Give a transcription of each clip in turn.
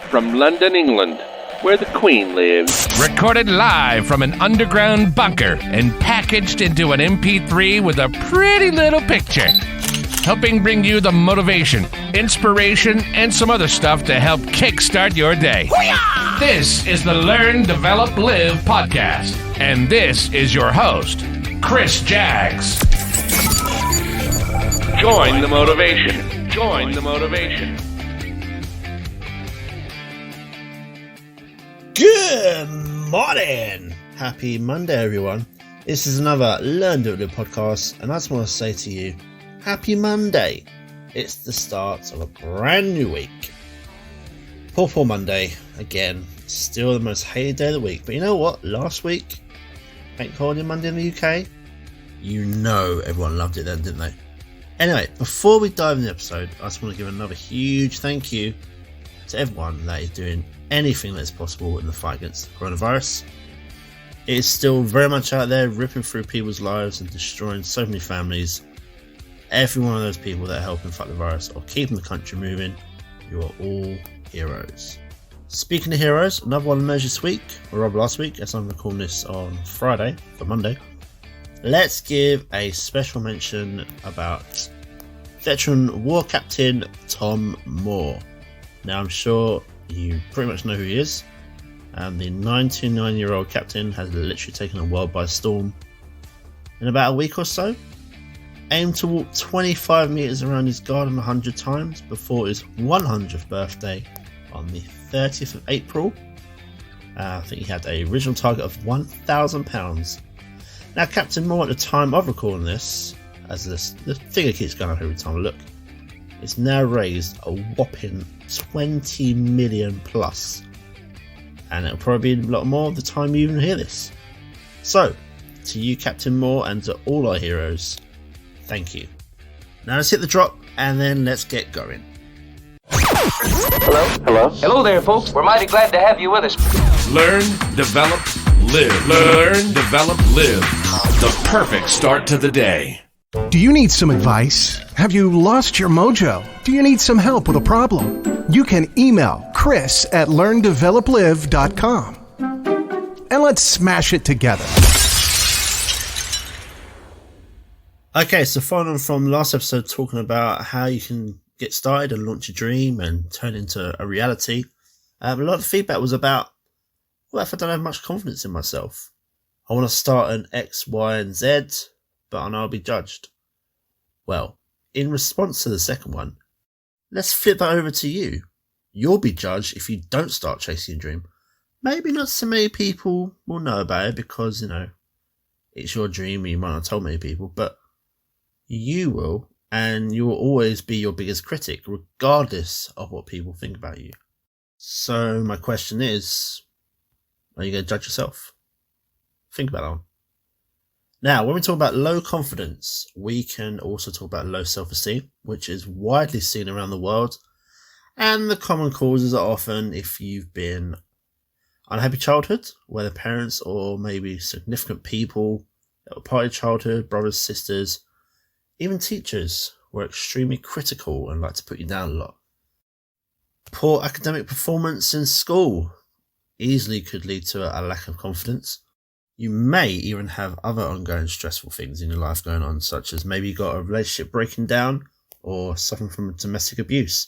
from London, England, where the Queen lives. Recorded live from an underground bunker and packaged into an MP3 with a pretty little picture. Helping bring you the motivation, inspiration, and some other stuff to help kickstart your day. Hoo-yah! This is the Learn, Develop, Live podcast. And this is your host, Chris Jaggs. Join the motivation. Join the motivation. Good morning! Happy Monday, everyone. This is another Learn to Live podcast, and I just want to say to you, Happy Monday. It's the start of a brand new week. Poor Monday, again, still the most hated day of the week. But you know what? Last week, Bank Holiday Monday in the UK, you know everyone loved it then, didn't they? Anyway, before we dive into the episode, I just want to give another huge thank you to everyone that is doing anything that is possible in the fight against the coronavirus. It is still very much out there, ripping through people's lives and destroying so many families. Every one of those people that are helping fight the virus or keeping the country moving, you are all heroes. Speaking of heroes, another one emerged this week, or rather last week, as I'm recording this on Friday, for Monday. Let's give a special mention about veteran war captain Tom Moore. Now I'm sure you pretty much know who he is, and the 99-year-old captain has literally taken the world by storm. In about a week or so, aimed to walk 25 metres around his garden 100 times before his 100th birthday on the 30th of April. I think he had an original target of £1,000. Now, Captain Moore, at the time of recording this, as the figure keeps going up every time I look, it's now raised a whopping 20 million plus. And it'll probably be a lot more the time you even hear this. So, to you, Captain Moore, and to all our heroes, thank you. Now let's hit the drop and then let's get going. Hello there, folks. We're mighty glad to have you with us. Learn, develop, live. Learn, develop, live. The perfect start to the day. Do you need some advice? Have you lost your mojo? Do you need some help with a problem? You can email Chris at learndeveloplive.com. And let's smash it together. Okay, so following on from last episode talking about how you can get started and launch a dream and turn it into a reality, a lot of the feedback was about, what if I don't have much confidence in myself? I want to start an X, Y, and Z, but I know I'll be judged. Well, in response to the second one, let's flip that over to you. You'll be judged if you don't start chasing your dream. Maybe not so many people will know about it because, it's your dream and you might not tell many people, but you will, and you will always be your biggest critic, regardless of what people think about you. So my question is, are you going to judge yourself? Think about that one. Now, when we talk about low confidence, we can also talk about low self-esteem, which is widely seen around the world. And the common causes are often if you've been unhappy childhood, where the parents or maybe significant people that were part of your childhood, brothers, sisters, even teachers were extremely critical and like to put you down a lot. Poor academic performance in school easily could lead to a lack of confidence. You may even have other ongoing stressful things in your life going on, such as maybe you got a relationship breaking down or suffering from domestic abuse.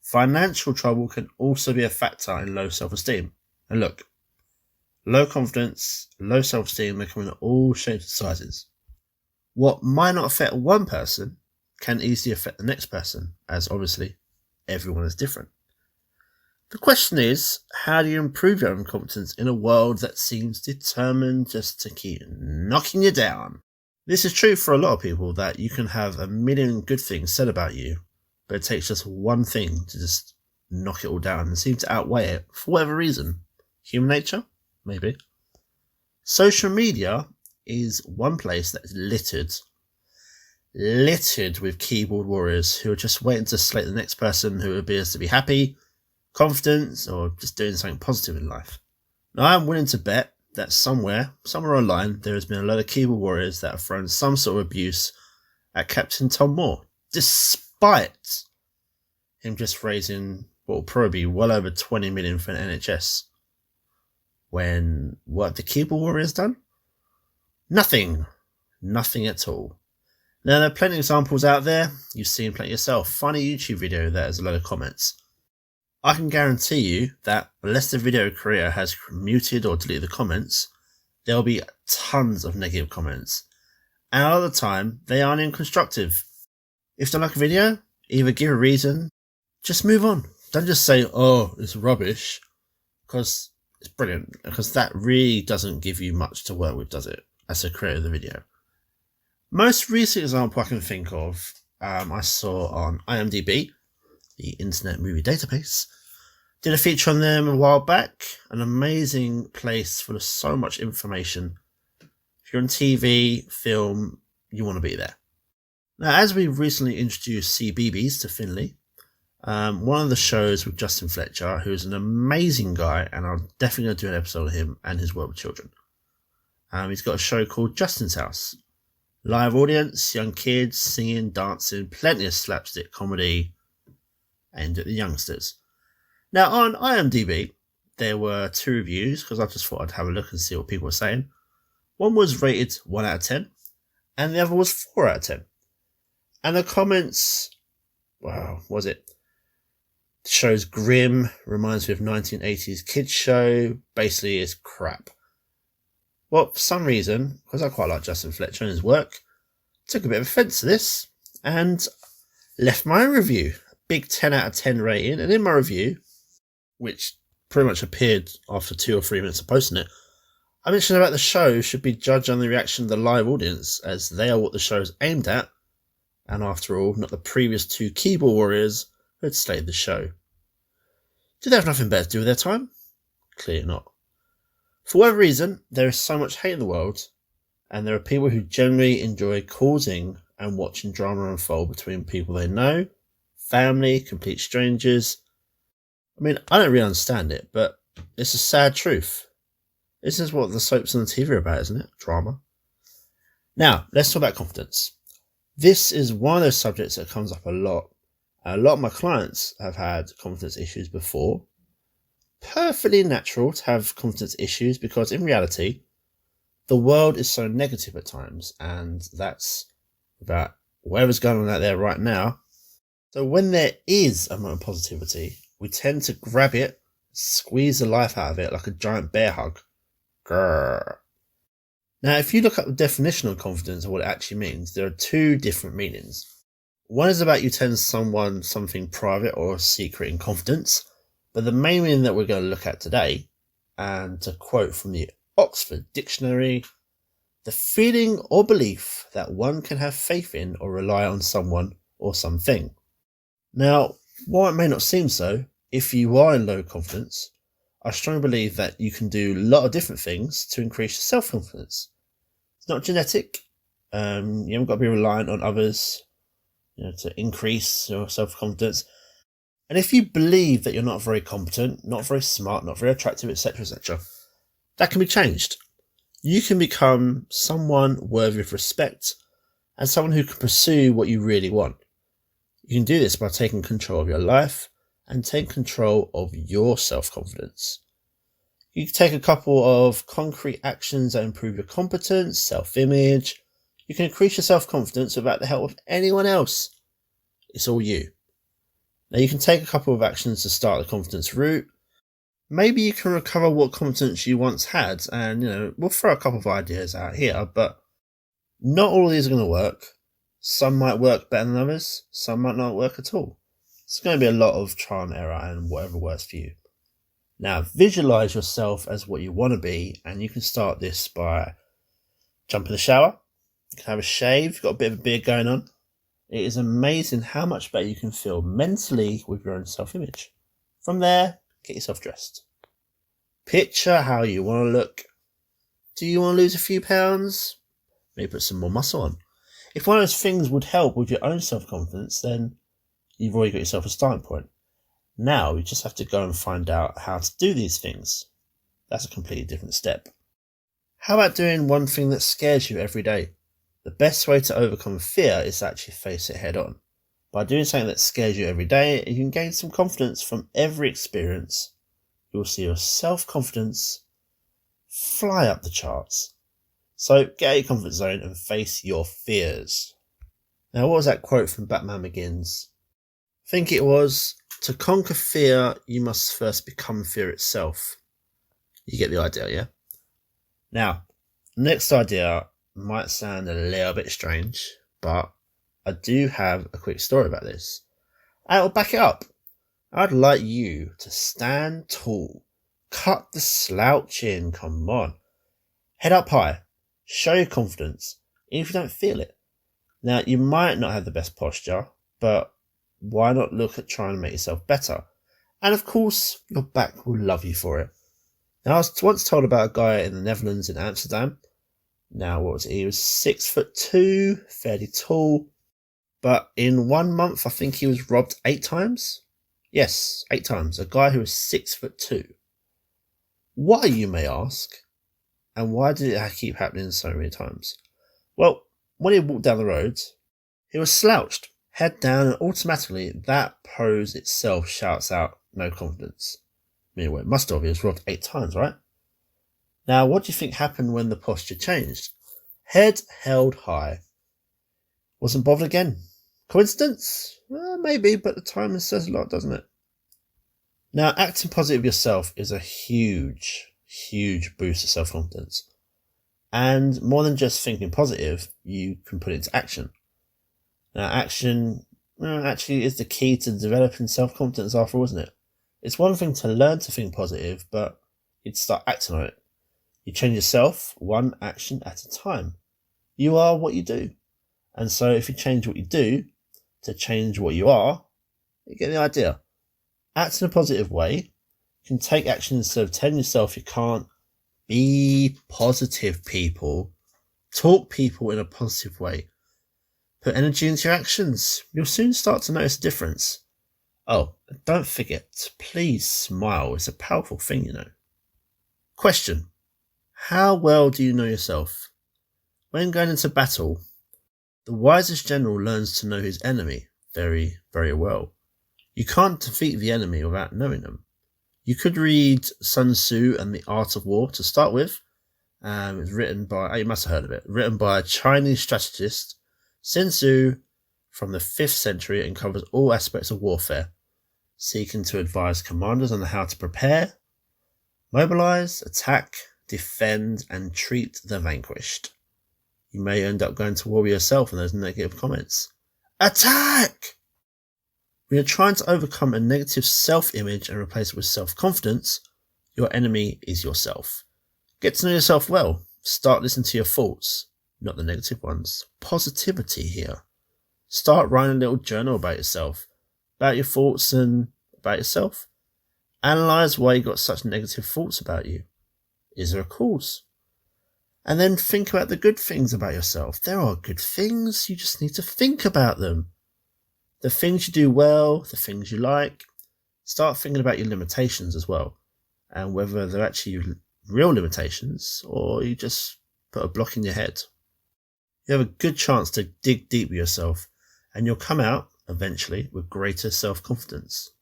Financial trouble can also be a factor in low self-esteem. And look, low confidence, low self-esteem, they come in all shapes and sizes. What might not affect one person can easily affect the next person, as obviously everyone is different. The question is, how do you improve your own confidence in a world that seems determined just to keep knocking you down? This is true for a lot of people, that you can have a million good things said about you, but it takes just one thing to just knock it all down and seem to outweigh it for whatever reason. Human nature? Maybe. Social media is one place that is littered with keyboard warriors who are just waiting to slate the next person who appears to be happy, confident, or just doing something positive in life. Now, I'm willing to bet that somewhere online, there has been a lot of keyboard warriors that have thrown some sort of abuse at Captain Tom Moore, despite him just raising what will probably be well over 20 million for an NHS. When what have the keyboard warriors done? Nothing. Nothing at all. Now, there are plenty of examples out there. You've seen plenty yourself. Find a YouTube video that has a load of comments. I can guarantee you that unless the video creator has muted or deleted the comments, there will be tons of negative comments. And a lot of the time, they aren't even constructive. If you don't like a video, either give a reason, just move on. Don't just say, oh, it's rubbish, because it's brilliant. Because that really doesn't give you much to work with, does it, as a creator of the video? Most recent example I can think of, I saw on IMDb, the Internet Movie Database. Did a feature on them a while back. An amazing place full of so much information. If you're on TV, film, you want to be there. Now, as we recently introduced CBeebies to Finley, one of the shows with Justin Fletcher, who's an amazing guy, and I'm definitely going to do an episode of him and his work with children. He's got a show called Justin's House. Live audience, young kids, singing, dancing, plenty of slapstick comedy, aimed at the youngsters. Now, on IMDb, there were 2 reviews, because I just thought I'd have a look and see what people were saying. One was rated 1 out of 10, and the other was 4 out of 10. And the comments, wow, was it? The show's grim, reminds me of 1980s kids show, basically is crap. Well, for some reason, because I quite like Justin Fletcher and his work, took a bit of offence to this, and left my own review. Big 10 out of 10 rating, and in my review, which pretty much appeared after 2 or 3 minutes of posting it, I mentioned about the show should be judged on the reaction of the live audience, as they are what the show is aimed at, and after all, not the previous 2 keyboard warriors who had slayed the show. Did they have nothing better to do with their time? Clearly not. For whatever reason, there is so much hate in the world, and there are people who generally enjoy causing and watching drama unfold between people they know, family, complete strangers. I mean, I don't really understand it, but it's a sad truth. This is what the soaps on the TV are about, isn't it? Drama. Now, let's talk about confidence. This is one of those subjects that comes up a lot. A lot of my clients have had confidence issues before. Perfectly natural to have confidence issues, because in reality, the world is so negative at times, and that's about whatever's going on out there right now. So when there is a moment of positivity, we tend to grab it, squeeze the life out of it like a giant bear hug. Grrr. Now, if you look up the definition of confidence and what it actually means, there are 2 different meanings. One is about you telling someone something private or secret in confidence, but the main meaning that we're going to look at today, and to quote from the Oxford Dictionary, the feeling or belief that one can have faith in or rely on someone or something. Now, while it may not seem so, if you are in low confidence, I strongly believe that you can do a lot of different things to increase your self-confidence. It's not genetic. You haven't got to be reliant on others, to increase your self-confidence. And if you believe that you're not very competent, not very smart, not very attractive, etc., etc., that can be changed. You can become someone worthy of respect and someone who can pursue what you really want. You can do this by taking control of your life and take control of your self-confidence. You can take a couple of concrete actions that improve your competence, self-image. You can increase your self-confidence without the help of anyone else. It's all you. Now, you can take a couple of actions to start the confidence route. Maybe you can recover what confidence you once had, and, we'll throw a couple of ideas out here, but not all of these are going to work. Some might work better than others, some might not work at all. It's going to be a lot of trial and error and whatever works for you. Now, visualize yourself as what you want to be, and you can start this by jumping in the shower. You can have a shave, you've got a bit of a beard going on. It is amazing how much better you can feel mentally with your own self-image. From there, get yourself dressed. Picture how you want to look. Do you want to lose a few pounds? Maybe put some more muscle on. If one of those things would help with your own self-confidence, then you've already got yourself a starting point. Now, you just have to go and find out how to do these things. That's a completely different step. How about doing one thing that scares you every day? The best way to overcome fear is to actually face it head on. By doing something that scares you every day, you can gain some confidence from every experience. You'll see your self-confidence fly up the charts. So get out of your comfort zone and face your fears. Now, what was that quote from Batman Begins? I think it was, to conquer fear, you must first become fear itself. You get the idea, yeah? Now, next idea might sound a little bit strange, but I do have a quick story about this. I'll back it up. I'd like you to stand tall, cut the slouching, come on. Head up high, show your confidence, even if you don't feel it. Now, you might not have the best posture, but why not look at trying to make yourself better? And of course, your back will love you for it. Now, I was once told about a guy in the Netherlands in Amsterdam. Now, what was it? He was 6'2", fairly tall. But in 1 month, I think he was robbed 8 times. Yes, 8 times. A guy who was 6'2". Why, you may ask? And why did it keep happening so many times? Well, when he walked down the road, he was slouched, head down, and automatically that pose itself shouts out no confidence. Anyway, it must have. He was robbed 8 times, right? Now, what do you think happened when the posture changed? Head held high. Wasn't bothered again. Coincidence? Well, maybe, but the timing says a lot, doesn't it? Now, acting positive yourself is a huge, huge boost of self-confidence. And more than just thinking positive, you can put it into action. Now, action actually is the key to developing self-confidence after all, isn't it? It's one thing to learn to think positive, but you'd start acting on it. You change yourself one action at a time. You are what you do. And so if you change what you do to change what you are, you get the idea. Act in a positive way. You can take action instead of telling yourself you can't. Be positive, people. Talk people in a positive way. Put energy into your actions. You'll soon start to notice a difference. Oh, don't forget, please smile. It's a powerful thing, you know. Question. How well do you know yourself? When going into battle, the wisest general learns to know his enemy very, very well. You can't defeat the enemy without knowing them. You could read Sun Tzu and the Art of War to start with. It's written by, you must have heard of it, written by a Chinese strategist, Sun Tzu, from the 5th century, and covers all aspects of warfare, seeking to advise commanders on how to prepare, mobilize, attack, defend, and treat the vanquished. You may end up going to war with yourself in those negative comments. Attack! When you're trying to overcome a negative self-image and replace it with self-confidence, your enemy is yourself. Get to know yourself well. Start listening to your thoughts, not the negative ones. Positivity here. Start writing a little journal about yourself, about your thoughts and about yourself. Analyze why you got such negative thoughts about you. Is there a cause? And then think about the good things about yourself. There are good things, you just need to think about them. The things you do well, the things you like. Start thinking about your limitations as well, and whether they're actually real limitations or you just put a block in your head. You have a good chance to dig deep with yourself, and you'll come out eventually with greater self-confidence.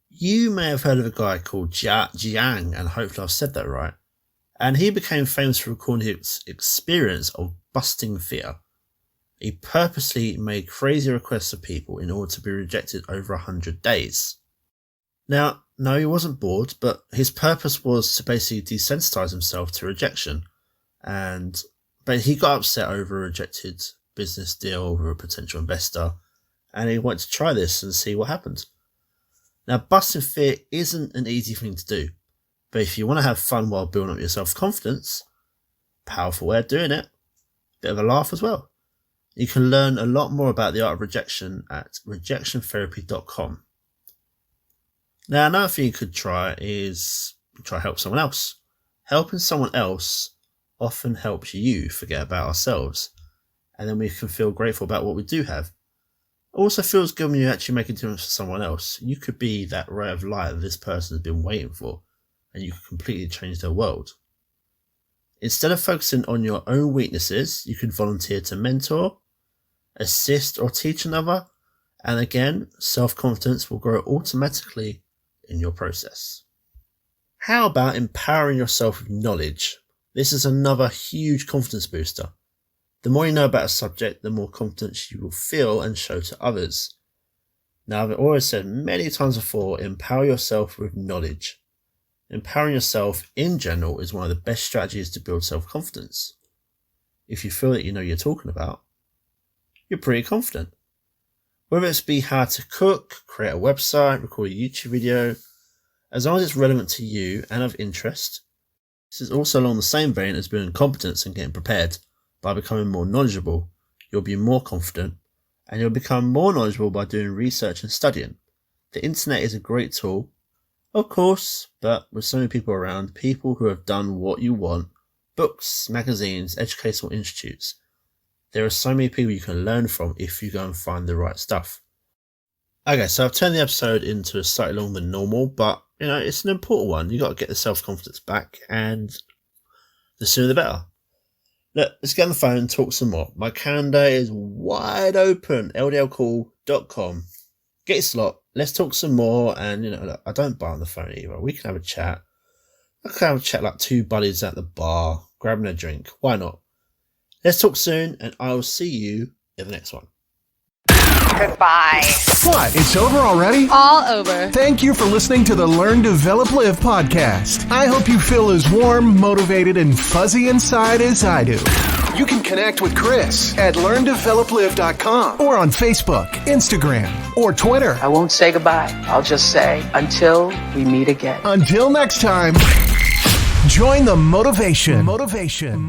You may have heard of a guy called Jiang, and hopefully I've said that right. And he became famous for recording his experience of busting fear. He purposely made crazy requests of people in order to be rejected over 100 days. Now, no, he wasn't bored, but his purpose was to basically desensitize himself to rejection. But he got upset over a rejected business deal with a potential investor, and he wanted to try this and see what happened. Now, busting fear isn't an easy thing to do, but if you want to have fun while building up your self-confidence, powerful way of doing it, bit of a laugh as well. You can learn a lot more about the art of rejection at rejectiontherapy.com. Now, another thing you could try is help someone else. Helping someone else often helps you forget about ourselves, and then we can feel grateful about what we do have. It also feels good when you actually make a difference for someone else. You could be that ray of light that this person has been waiting for, and you can completely change their world. Instead of focusing on your own weaknesses, you could volunteer to mentor, assist or teach another, And again, self-confidence will grow automatically in your process. How about empowering yourself with knowledge? This is another huge confidence booster. The more you know about a subject, the more confidence you will feel and show to others. Now, I've always said many times before, empower yourself with knowledge. Empowering yourself in general is one of the best strategies to build self-confidence. If you feel that you know what you're talking about, you're pretty confident. Whether it's be how to cook, create a website, record a YouTube video, as long as it's relevant to you and of interest. This is also along the same vein as building competence and getting prepared. By becoming more knowledgeable, you'll be more confident, and you'll become more knowledgeable by doing research and studying. The internet is a great tool, of course, but with so many people around, people who have done what you want, books, magazines, educational institutes, there are so many people you can learn from if you go and find the right stuff. Okay, so I've turned the episode into slightly longer than normal, but it's an important one. You've got to get the self-confidence back, and the sooner the better. Look, let's get on the phone and talk some more. My calendar is wide open, ldlcall.com. Get your slot, let's talk some more, and look, I don't buy on the phone either. We can have a chat. I can have a chat like two buddies at the bar, grabbing a drink. Why not? Let's talk soon, and I will see you in the next one. Goodbye. What? It's over already? All over. Thank you for listening to the Learn, Develop, Live podcast. I hope you feel as warm, motivated, and fuzzy inside as I do. You can connect with Chris at LearnDevelopLive.com or on Facebook, Instagram, or Twitter. I won't say goodbye. I'll just say until we meet again. Until next time, join the motivation. Motivation.